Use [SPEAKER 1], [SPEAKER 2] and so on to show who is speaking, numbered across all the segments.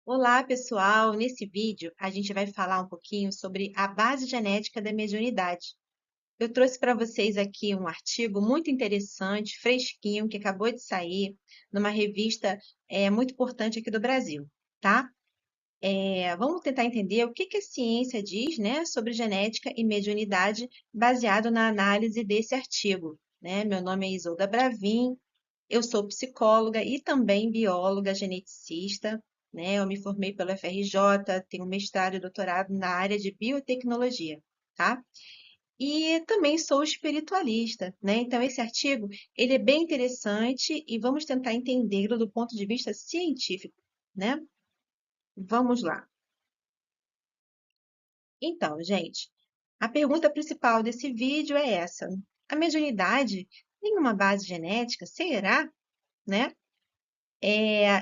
[SPEAKER 1] Olá, pessoal! Nesse vídeo, a gente vai falar um pouquinho sobre a base genética da mediunidade. Eu trouxe para vocês aqui um artigo muito interessante, fresquinho, que acabou de sair numa revista muito importante aqui do Brasil, tá? Vamos tentar entender o que a ciência diz, né, sobre genética e mediunidade baseado na análise desse artigo, né? Meu nome é Isolda Bravin, eu sou psicóloga e também bióloga geneticista, né? Eu me formei pela FRJ, tenho mestrado e doutorado na área de biotecnologia, tá? E também sou espiritualista, né? Então esse artigo, ele é bem interessante e vamos tentar entendê-lo do ponto de vista científico, né? Vamos lá. Então, gente, a pergunta principal desse vídeo é essa: a mediunidade tem uma base genética? Será, né?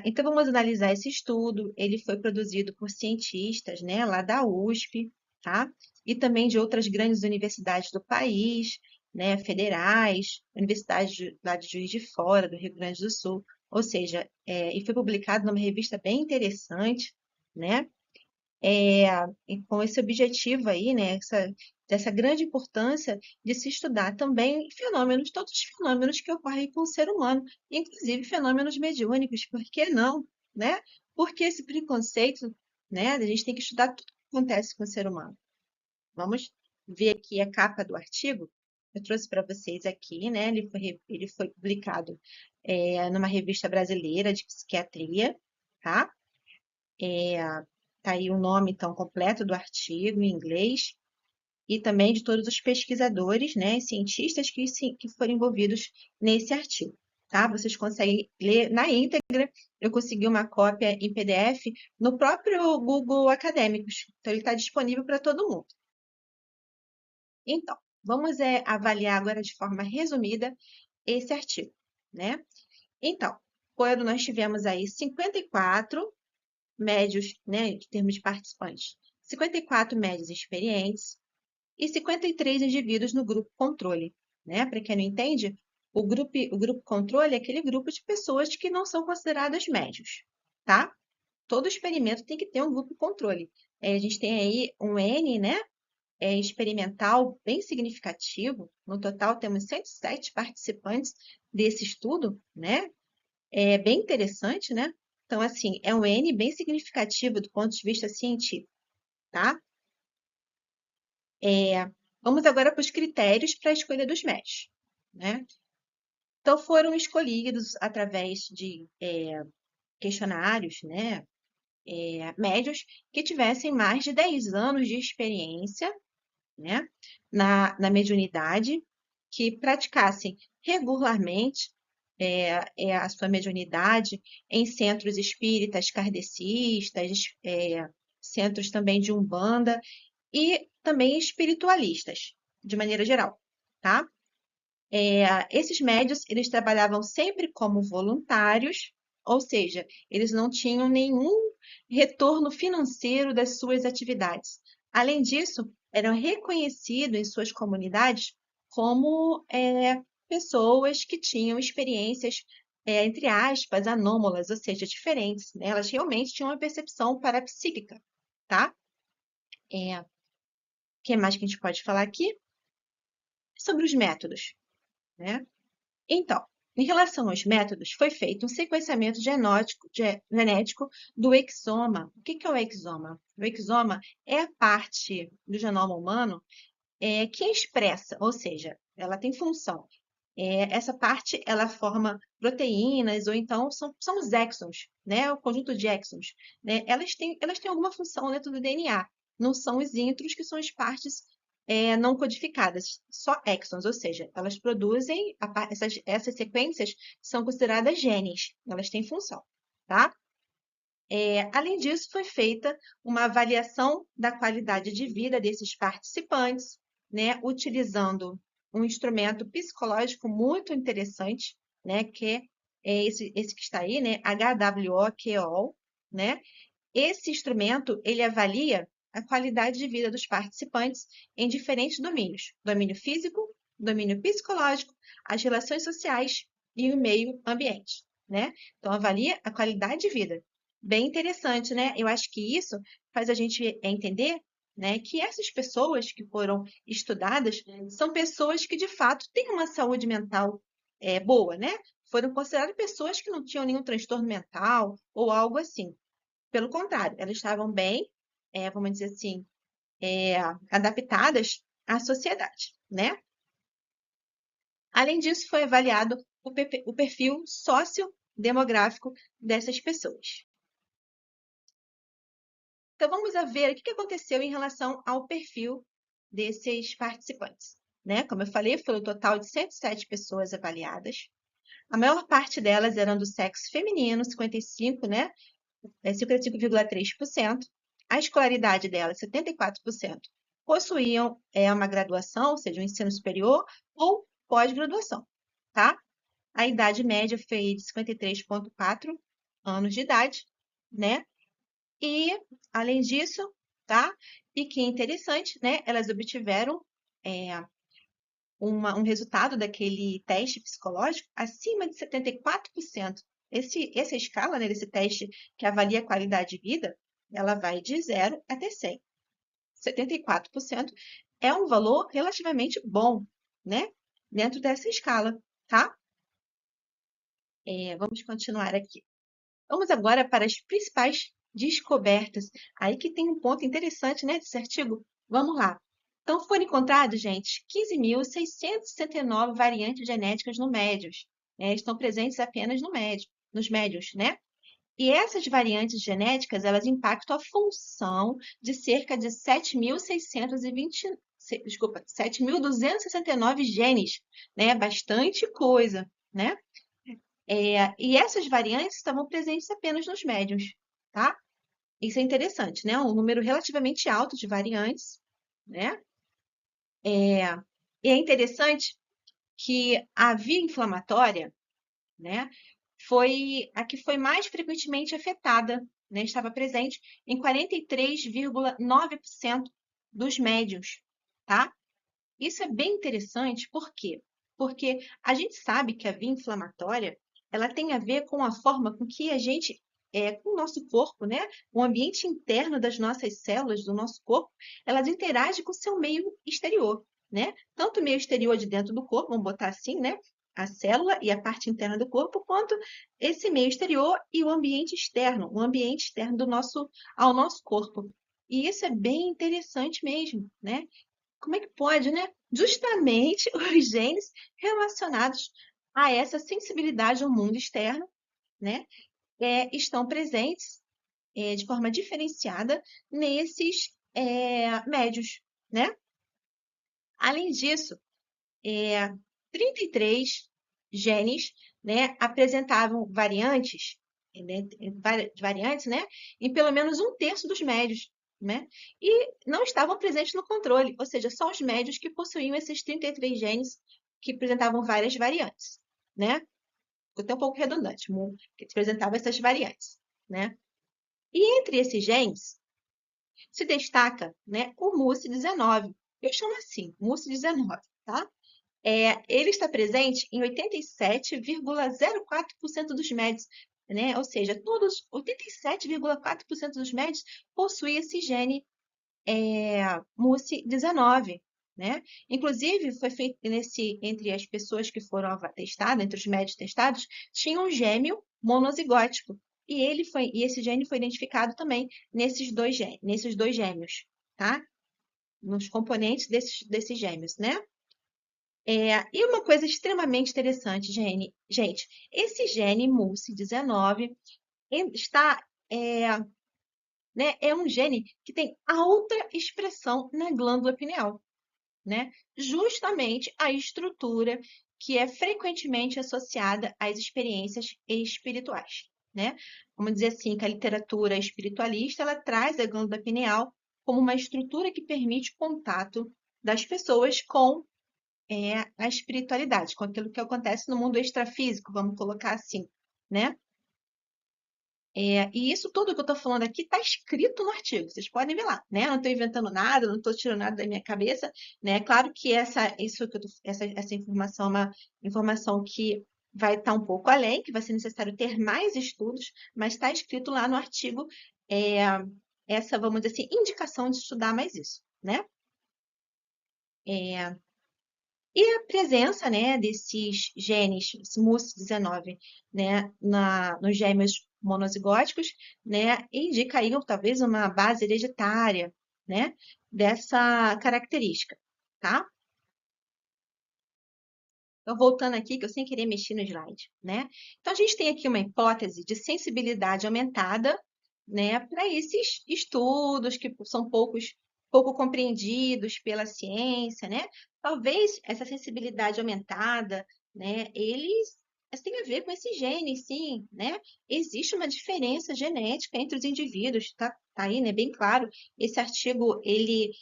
[SPEAKER 1] Então, vamos analisar esse estudo. Ele foi produzido por cientistas, né, lá da USP, tá? E também de outras grandes universidades do país, né, federais, lá de Juiz de Fora, do Rio Grande do Sul. Ou seja, e foi publicado numa revista bem interessante, né? É, e com esse objetivo aí, né, dessa grande importância de se estudar também fenômenos, todos os fenômenos que ocorrem com o ser humano, inclusive fenômenos mediúnicos, por que não, né? Por que esse preconceito, né? A gente tem que estudar tudo que acontece com o ser humano. Vamos ver aqui a capa do artigo. Eu trouxe para vocês aqui, né? Ele foi publicado numa revista brasileira de psiquiatria, tá? Tá aí o nome, então, completo do artigo em inglês e também de todos os pesquisadores, né, cientistas que foram envolvidos nesse artigo, tá? Vocês conseguem ler na íntegra. Eu consegui uma cópia em PDF no próprio Google Acadêmicos, então ele está disponível para todo mundo. Então, vamos avaliar agora de forma resumida esse artigo, né? Então, quando nós tivemos aí 54 médios, né, em termos de participantes, 54 médios experientes e 53 indivíduos no grupo controle, né? Para quem não entende, o grupo controle é aquele grupo de pessoas que não são consideradas médios, tá? Todo experimento tem que ter um grupo controle. A gente tem aí um N, né? Experimental bem significativo. No total, temos 107 participantes desse estudo, né? É bem interessante, né? Então, assim, é um N bem significativo do ponto de vista científico, tá? Vamos agora para os critérios para a escolha dos médicos, né? Então, foram escolhidos através de questionários, né? Médios que tivessem mais de 10 anos de experiência, né? Na mediunidade, que praticassem regularmente a sua mediunidade em centros espíritas kardecistas, centros também de Umbanda e também espiritualistas, de maneira geral, tá? Esses médios, eles trabalhavam sempre como voluntários, ou seja, eles não tinham nenhum retorno financeiro das suas atividades. Além disso, eram reconhecidos em suas comunidades como pessoas que tinham experiências, entre aspas, anômalas, ou seja, diferentes, né? Elas realmente tinham uma percepção parapsíquica, tá? O que mais que a gente pode falar aqui? Sobre os métodos, né? Então, em relação aos métodos, foi feito um sequenciamento genético do exoma. O que é o exoma? O exoma é a parte do genoma humano que expressa, ou seja, ela tem função. Essa parte, ela forma proteínas, ou então são os exons, né? O conjunto de exons, né? Elas têm alguma função dentro do DNA. Não são os intros, que são as partes não codificadas, só exons, ou seja, elas produzem, essas sequências são consideradas genes, elas têm função, tá? Além disso, foi feita uma avaliação da qualidade de vida desses participantes, né, utilizando um instrumento psicológico muito interessante, né, que é esse que está aí, né, HWOQOL, né? Esse instrumento, ele avalia a qualidade de vida dos participantes em diferentes domínios: domínio físico, domínio psicológico, as relações sociais e o meio ambiente, né? Então, avalia a qualidade de vida Bem interessante, né? Eu acho que isso faz a gente entender, né, que essas pessoas que foram estudadas são pessoas que de fato têm uma saúde mental boa, né? Foram consideradas pessoas que não tinham nenhum transtorno mental ou algo assim. Pelo contrário, elas estavam bem, vamos dizer assim, adaptadas à sociedade, né? Além disso, foi avaliado o perfil sociodemográfico dessas pessoas. Então, vamos a ver o que aconteceu em relação ao perfil desses participantes, né? Como eu falei, foi um total de 107 pessoas avaliadas. A maior parte delas eram do sexo feminino, 55, né? 55,3%. A escolaridade delas, 74%, possuíam uma graduação, ou seja, um ensino superior ou pós-graduação, tá? A idade média foi de 53,4 anos de idade, né? E, além disso, tá? E que interessante, né? Elas obtiveram um resultado daquele teste psicológico acima de 74%. Essa escala, né, desse teste que avalia a qualidade de vida, ela vai de 0 até 100. 74% é um valor relativamente bom, né? Dentro dessa escala, tá? Vamos continuar aqui. Vamos agora para as principais descobertas. Aí que tem um ponto interessante, né, desse artigo. Vamos lá. Então, foram encontrados, gente, 15.669 variantes genéticas no médios. Estão presentes apenas no médio, nos médios, né? E essas variantes genéticas, elas impactam a função de cerca de 7.620, desculpa, 7.269 genes, né? Bastante coisa, né? E essas variantes estavam presentes apenas nos médiums, tá? Isso é interessante, né? Um número relativamente alto de variantes, né? E é interessante que a via inflamatória, né, foi a que foi mais frequentemente afetada, né? Estava presente em 43,9% dos médiums, tá? Isso é bem interessante, por quê? Porque a gente sabe que a via inflamatória, ela tem a ver com a forma com que a gente, com o nosso corpo, né? O ambiente interno das nossas células, do nosso corpo, elas interagem com o seu meio exterior, né? Tanto o meio exterior de dentro do corpo, vamos botar assim, né? A célula e a parte interna do corpo, quanto esse meio exterior e o ambiente externo ao nosso corpo. E isso é bem interessante mesmo, né? Como é que pode, né? Justamente os genes relacionados a essa sensibilidade ao mundo externo, né? Estão presentes de forma diferenciada nesses médios, né? Além disso, 33 genes, né, apresentavam variantes, né, em pelo menos um terço dos médios, né, e não estavam presentes no controle, ou seja, só os médios que possuíam esses 33 genes que apresentavam várias variantes, né? Ficou até um pouco redundante, que apresentavam essas variantes, né? E entre esses genes se destaca, né, o MUC19. Eu chamo assim, MUC19, tá? Ele está presente em 87,04% dos médios, né? Ou seja, 87,4% dos médios possuem esse gene MUC19, né? Inclusive, foi feito entre as pessoas que foram testadas, entre os médios testados, tinha um gêmeo monozigótico. E esse gene foi identificado também nesses dois gêmeos, tá? Nos componentes desses gêmeos, né? E uma coisa extremamente interessante, gente, esse gene MUC19 está, né, é um gene que tem alta expressão na glândula pineal, né? Justamente a estrutura que é frequentemente associada às experiências espirituais, né? Vamos dizer assim, que a literatura espiritualista, ela traz a glândula pineal como uma estrutura que permite o contato das pessoas com a espiritualidade, com aquilo que acontece no mundo extrafísico, vamos colocar assim, né? E isso tudo que eu estou falando aqui está escrito no artigo, vocês podem ver lá, né? Eu não estou inventando nada, não estou tirando nada da minha cabeça, né? Claro que essa informação é uma informação que vai estar um pouco além, que vai ser necessário ter mais estudos, mas está escrito lá no artigo é, essa, vamos dizer assim, indicação de estudar mais isso, né? É, e a presença, né, desses genes, esse MUC19, né, nos gêmeos monozigóticos, né, indica aí talvez uma base hereditária, né, dessa característica, tá? Então, voltando aqui, que eu sem querer mexi no slide, né? Então, a gente tem aqui uma hipótese de sensibilidade aumentada, né, para esses estudos que são pouco compreendidos pela ciência, né? Talvez essa sensibilidade aumentada, né, eles têm a ver com esses genes, sim, né? Existe uma diferença genética entre os indivíduos, tá aí, né, bem claro. Esse artigo, ele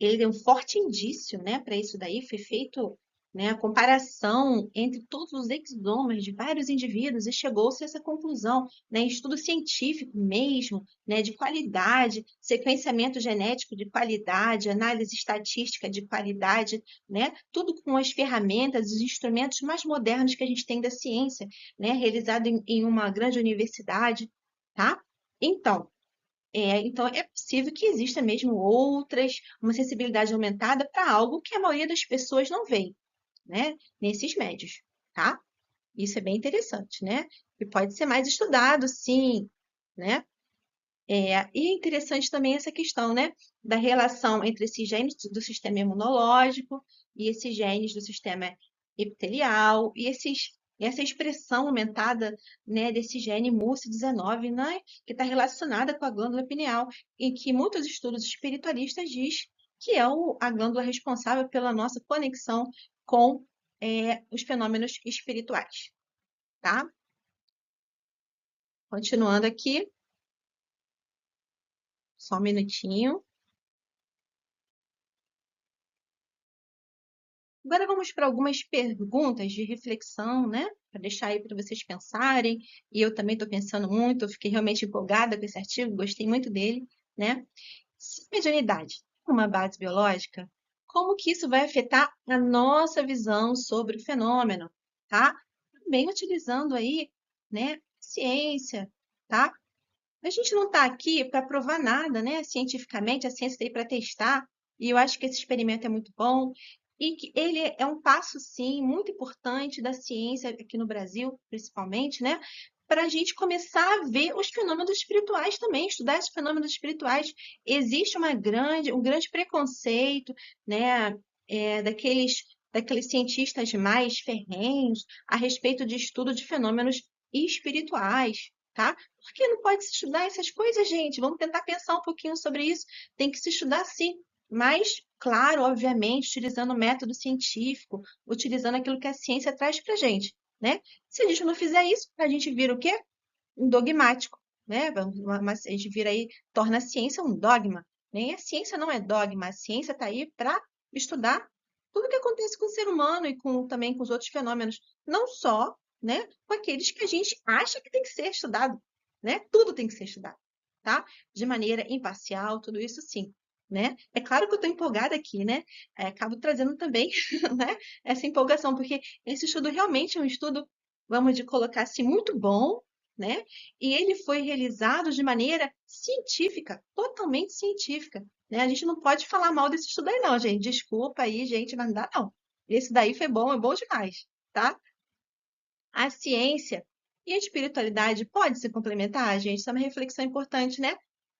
[SPEAKER 1] é um forte indício, né, para isso daí, foi feito, né, a comparação entre todos os exomas de vários indivíduos e chegou-se a essa conclusão, né, estudo científico mesmo, né, de qualidade, sequenciamento genético de qualidade, análise estatística de qualidade, né, tudo com as ferramentas, os instrumentos mais modernos que a gente tem da ciência, né, realizado em uma grande universidade, tá? Então, então, é possível que exista mesmo uma sensibilidade aumentada para algo que a maioria das pessoas não vê, né, nesses médios, tá? Isso é bem interessante, né? E pode ser mais estudado, sim, né? E é interessante também essa questão, né, da relação entre esses genes do sistema imunológico e esses genes do sistema epitelial e essa expressão aumentada, né, desse gene MUC19, né, que está relacionada com a glândula pineal, e que muitos estudos espiritualistas diz que é a glândula responsável pela nossa conexão com os fenômenos espirituais, tá? Continuando aqui, só um minutinho. Agora vamos para algumas perguntas de reflexão, né? Para deixar aí para vocês pensarem. E eu também estou pensando muito, eu fiquei realmente empolgada com esse artigo, gostei muito dele, né? Se a mediunidade é uma base biológica, como que isso vai afetar a nossa visão sobre o fenômeno, tá? Também utilizando aí, né, ciência, tá? A gente não está aqui para provar nada, né? Cientificamente, a ciência está aí para testar, e eu acho que esse experimento é muito bom, e que ele é um passo, sim, muito importante da ciência aqui no Brasil, principalmente, né? Para a gente começar a ver os fenômenos espirituais também, estudar esses fenômenos espirituais. Existe um grande preconceito, né? Daqueles cientistas mais ferrenhos a respeito de estudo de fenômenos espirituais, tá? Por que não pode se estudar essas coisas, gente? Vamos tentar pensar um pouquinho sobre isso. Tem que se estudar sim, mas, claro, obviamente, utilizando o método científico, utilizando aquilo que a ciência traz para a gente, né? Se a gente não fizer isso, a gente vira o quê? Um dogmático, né? A gente vira aí, torna a ciência um dogma. Nem a ciência não é dogma, a ciência está aí para estudar tudo o que acontece com o ser humano e também com os outros fenômenos, não só, né, com aqueles que a gente acha que tem que ser estudado, né? Tudo tem que ser estudado, tá? De maneira imparcial, tudo isso sim, né? É claro que eu estou empolgada aqui, né? Acabo trazendo também, né, essa empolgação, porque esse estudo realmente é um estudo, vamos de colocar assim, muito bom, né? E ele foi realizado de maneira científica, totalmente científica, né? A gente não pode falar mal desse estudo aí, não, gente. Desculpa aí, gente, mas não dá, não. Esse daí foi bom, é bom demais, tá? A ciência e a espiritualidade pode se complementar, gente? Isso é uma reflexão importante, né?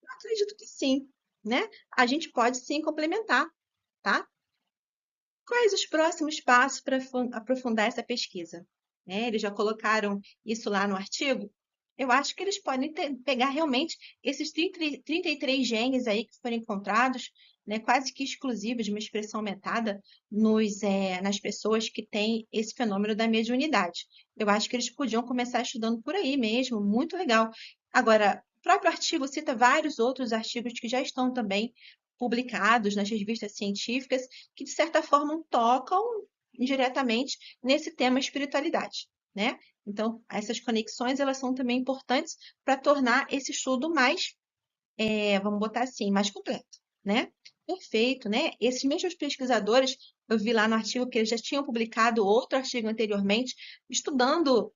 [SPEAKER 1] Eu acredito que sim, né? A gente pode sim complementar, tá? Quais os próximos passos para aprofundar essa pesquisa? Né, eles já colocaram isso lá no artigo. Eu acho que eles podem pegar realmente esses 33 genes aí que foram encontrados, né, quase que exclusivos de uma expressão aumentada nas pessoas que têm esse fenômeno da mediunidade. Eu acho que eles podiam começar estudando por aí mesmo, muito legal. Agora, o próprio artigo cita vários outros artigos que já estão também publicados nas revistas científicas que, de certa forma, tocam indiretamente nesse tema espiritualidade, né? Então, essas conexões, elas são também importantes para tornar esse estudo mais, vamos botar assim, mais completo, né? Perfeito, né? Esses mesmos pesquisadores eu vi lá no artigo que eles já tinham publicado outro artigo anteriormente, estudando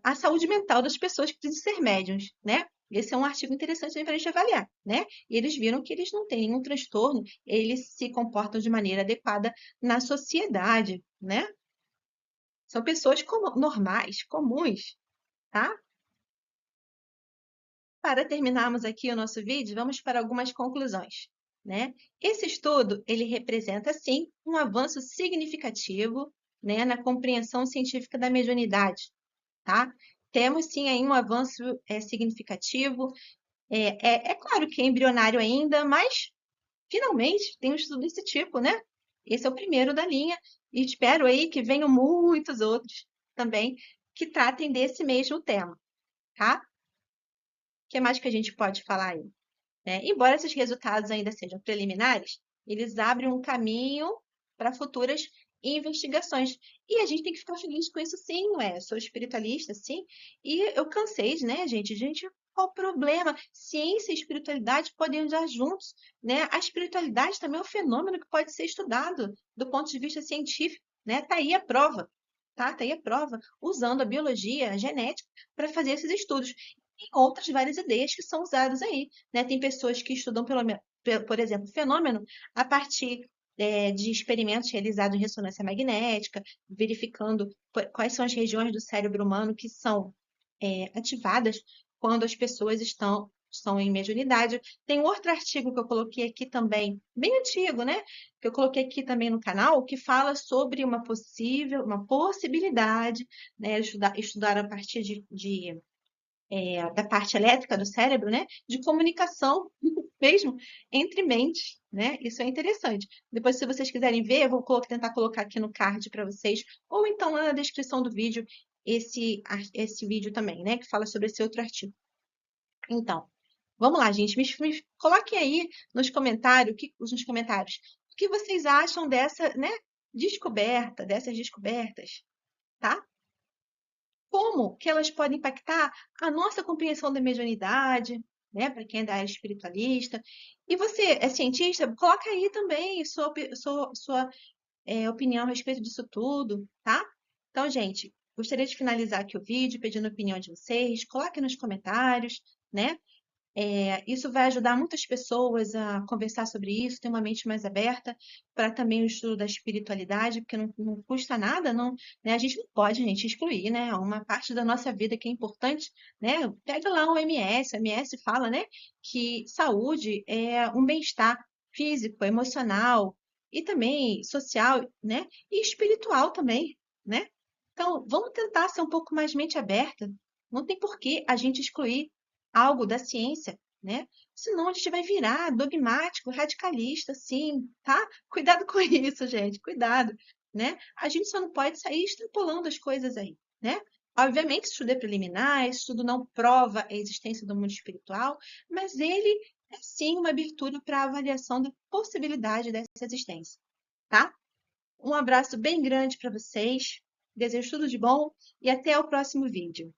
[SPEAKER 1] a saúde mental das pessoas que precisam ser médiums, né? Esse é um artigo interessante para a gente avaliar, né? E eles viram que eles não têm nenhum transtorno, eles se comportam de maneira adequada na sociedade, né? São pessoas normais, comuns, tá? Para terminarmos aqui o nosso vídeo, vamos para algumas conclusões, né? Esse estudo, ele representa, sim, um avanço significativo, né, na compreensão científica da mediunidade, tá? Temos, sim, aí um avanço significativo. É claro que é embrionário ainda, mas, finalmente, tem um estudo desse tipo, né? Esse é o primeiro da linha e espero aí que venham muitos outros também que tratem desse mesmo tema, tá? O que mais que a gente pode falar aí? Né? Embora esses resultados ainda sejam preliminares, eles abrem um caminho para futuras investigações. E a gente tem que ficar feliz com isso, sim, não é? Eu sou espiritualista, sim, e eu cansei, né, gente? Gente, qual o problema? Ciência e espiritualidade podem andar juntos, né? A espiritualidade também é um fenômeno que pode ser estudado do ponto de vista científico, né? Tá aí a prova. Tá aí a prova, usando a biologia, a genética, para fazer esses estudos e outras várias ideias que são usadas aí, né? Tem pessoas que estudam, por exemplo, fenômeno a partir de experimentos realizados em ressonância magnética, verificando quais são as regiões do cérebro humano que são ativadas quando as pessoas estão em mediunidade. Tem outro artigo que eu coloquei aqui também, bem antigo, né? Que eu coloquei aqui também no canal, que fala sobre uma possibilidade, né? Estudar a partir da parte elétrica do cérebro, né? De comunicação mesmo entre mentes, né? Isso é interessante. Depois, se vocês quiserem ver, eu vou tentar colocar aqui no card para vocês, ou então lá na descrição do vídeo, esse vídeo também, né? Que fala sobre esse outro artigo. Então, vamos lá, gente. Me coloquem aí nos comentários, o que vocês acham né, dessas descobertas, tá? Como que elas podem impactar a nossa compreensão da mediunidade, né? Para quem é da área espiritualista. E você é cientista? Coloca aí também sua opinião a respeito disso tudo, tá? Então, gente, gostaria de finalizar aqui o vídeo pedindo a opinião de vocês. Coloque nos comentários, né? Isso vai ajudar muitas pessoas a conversar sobre isso, ter uma mente mais aberta para também o estudo da espiritualidade, porque não custa nada, não, né? A gente não pode, gente, excluir, né? Uma parte da nossa vida que é importante, né? Pega lá o OMS fala, né, que saúde é um bem-estar físico, emocional e também social, né? E espiritual também, né? Então, vamos tentar ser um pouco mais mente aberta. Não tem por que a gente excluir algo da ciência, né? Senão a gente vai virar dogmático, radicalista, sim, tá? Cuidado com isso, gente, cuidado, né? A gente só não pode sair extrapolando as coisas aí, né? Obviamente, esse estudo é preliminar, esse estudo não prova a existência do mundo espiritual, mas ele é sim uma abertura para a avaliação da possibilidade dessa existência, tá? Um abraço bem grande para vocês, desejo tudo de bom e até o próximo vídeo.